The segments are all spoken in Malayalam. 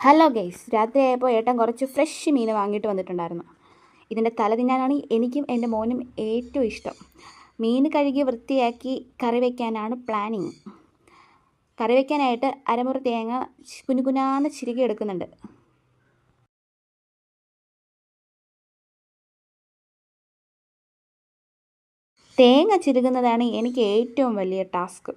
ഹലോ ഗൈസ്, രാത്രിയായപ്പോൾ ഏട്ടൻ കുറച്ച് ഫ്രഷ് മീൻ വാങ്ങിയിട്ട് വന്നിട്ടുണ്ടായിരുന്നു. ഇതിൻ്റെ തല തിന്നാനാണ് എനിക്കും എൻ്റെ മോനും ഏറ്റവും ഇഷ്ടം. മീൻ കഴുകി വൃത്തിയാക്കി കറി വയ്ക്കാനാണ് പ്ലാനിങ്. കറി വയ്ക്കാനായിട്ട് അരമുറി തേങ്ങ കുനുകുനാന്ന് ചിരുകി എടുക്കുന്നുണ്ട്. തേങ്ങ ചിരുകുന്നതാണ് എനിക്ക് ഏറ്റവും വലിയ ടാസ്ക്.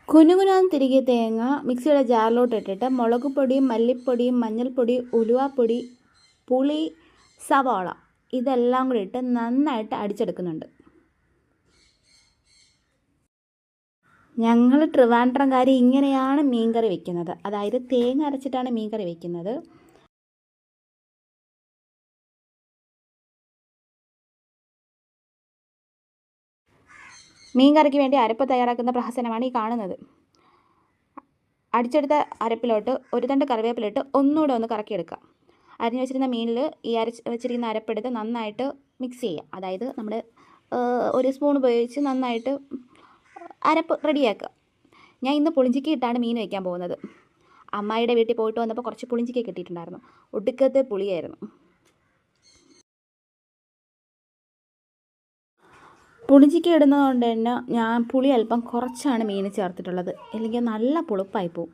കുനുകുനാന്ന് തിരികെ തേങ്ങ മിക്സിയുടെ ജാറിലോട്ട് ഇട്ടിട്ട് മുളക് പൊടിയും മല്ലിപ്പൊടിയും മഞ്ഞൾപ്പൊടി ഉലുവാപ്പൊടി പുളി സവാള ഇതെല്ലാം കൂടി ഇട്ട് നന്നായിട്ട് അടിച്ചെടുക്കുന്നുണ്ട്. ഞങ്ങൾ ട്രിവാൻഡ്രംകാർ ഇങ്ങനെയാണ് മീൻകറി വയ്ക്കുന്നത്, അതായത് തേങ്ങ അരച്ചിട്ടാണ് മീൻകറി വയ്ക്കുന്നത്. മീൻകറിക്ക് വേണ്ടി അരപ്പ് തയ്യാറാക്കുന്ന പ്രഹസനമാണ് ഈ കാണുന്നത്. അടിച്ചെടുത്ത അരപ്പിലോട്ട് ഒരു തണ്ട് കറിവേപ്പിലിട്ട് ഒന്നുകൂടെ ഒന്ന് കറക്കിയെടുക്കാം. അരിഞ്ഞു വെച്ചിരുന്ന മീനിൽ ഈ വെച്ചിരിക്കുന്ന അരപ്പെടുത്ത് നന്നായിട്ട് മിക്സ് ചെയ്യുക. അതായത് നമ്മൾ ഒരു സ്പൂൺ ഉപയോഗിച്ച് നന്നായിട്ട് അരപ്പ് റെഡിയാക്കുക. ഞാൻ ഇന്ന് പുളിഞ്ചിക്ക ഇട്ടാണ് മീൻ വയ്ക്കാൻ പോകുന്നത്. അമ്മായിയുടെ വീട്ടിൽ പോയിട്ട് വന്നപ്പോൾ കുറച്ച് പുളിഞ്ചിക്ക കിട്ടിയിട്ടുണ്ടായിരുന്നു. ഒടുക്കത്തെ പുളിയായിരുന്നു. പുളിഞ്ചിക്ക ഇടുന്നതുകൊണ്ട് തന്നെ ഞാൻ പുളി അല്പം കുറച്ചാണ് മീൻ ചേർത്തിട്ടുള്ളത്, അല്ലെങ്കിൽ നല്ല പുളിപ്പായി പോവും.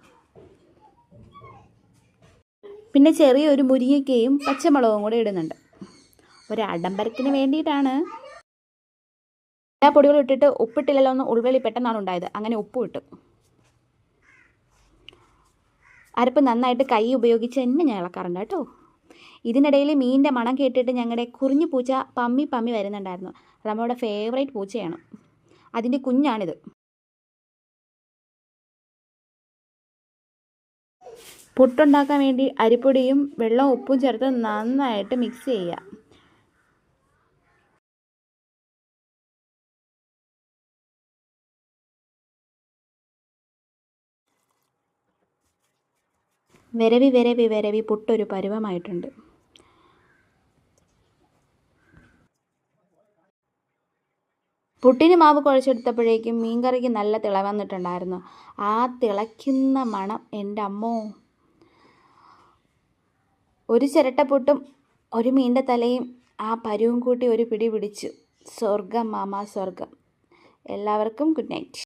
പിന്നെ ചെറിയൊരു മുരിങ്ങയ്ക്കയും പച്ചമുളകും കൂടെ ഇടുന്നുണ്ട്, ഒരു ആഡംബരത്തിന് വേണ്ടിയിട്ടാണ്. എല്ലാ പൊടികളും ഇട്ടിട്ട് ഉപ്പിട്ടില്ലല്ലോ എന്ന് ഉൾവെളി പെട്ടെന്നാണ് ഉണ്ടായത്. അങ്ങനെ ഉപ്പും ഇട്ടു. അരപ്പ് നന്നായിട്ട് കൈ ഉപയോഗിച്ച് തന്നെ ഞാൻ ഇളക്കാറുണ്ട് കേട്ടോ. ഇതിനിടയിൽ മീനിൻ്റെ മണം കേട്ടിട്ട് ഞങ്ങളുടെ കുറിഞ്ഞു പൂച്ച പമ്മി പമ്മി വരുന്നുണ്ടായിരുന്നു. റമോയുടെ ഫേവറേറ്റ് പൂച്ചയാണ്. അതിൻ്റെ കുഞ്ഞാണിത്. പുട്ടുണ്ടാക്കാൻ വേണ്ടി അരിപ്പൊടിയും വെള്ളവും ഉപ്പും ചേർത്ത് നന്നായിട്ട് മിക്സ് ചെയ്യുക. വിരവി വിരവി വിരവി പുട്ടൊരു പരുവമായിട്ടുണ്ട്. പുട്ടിന് മാവ് കുഴച്ചെടുത്തപ്പോഴേക്കും മീൻകറിക്ക് നല്ല തിള വന്നിട്ടുണ്ടായിരുന്നു. ആ തിളയ്ക്കുന്ന മണം എൻ്റെ അമ്മോ! ഒരു ചിരട്ടപ്പുട്ടും ഒരു മീനിൻ്റെ തലയും ആ പരുവും കൂട്ടി ഒരു പിടി പിടിച്ചു. സ്വർഗം മാമാ സ്വർഗം. എല്ലാവർക്കും ഗുഡ് നൈറ്റ്.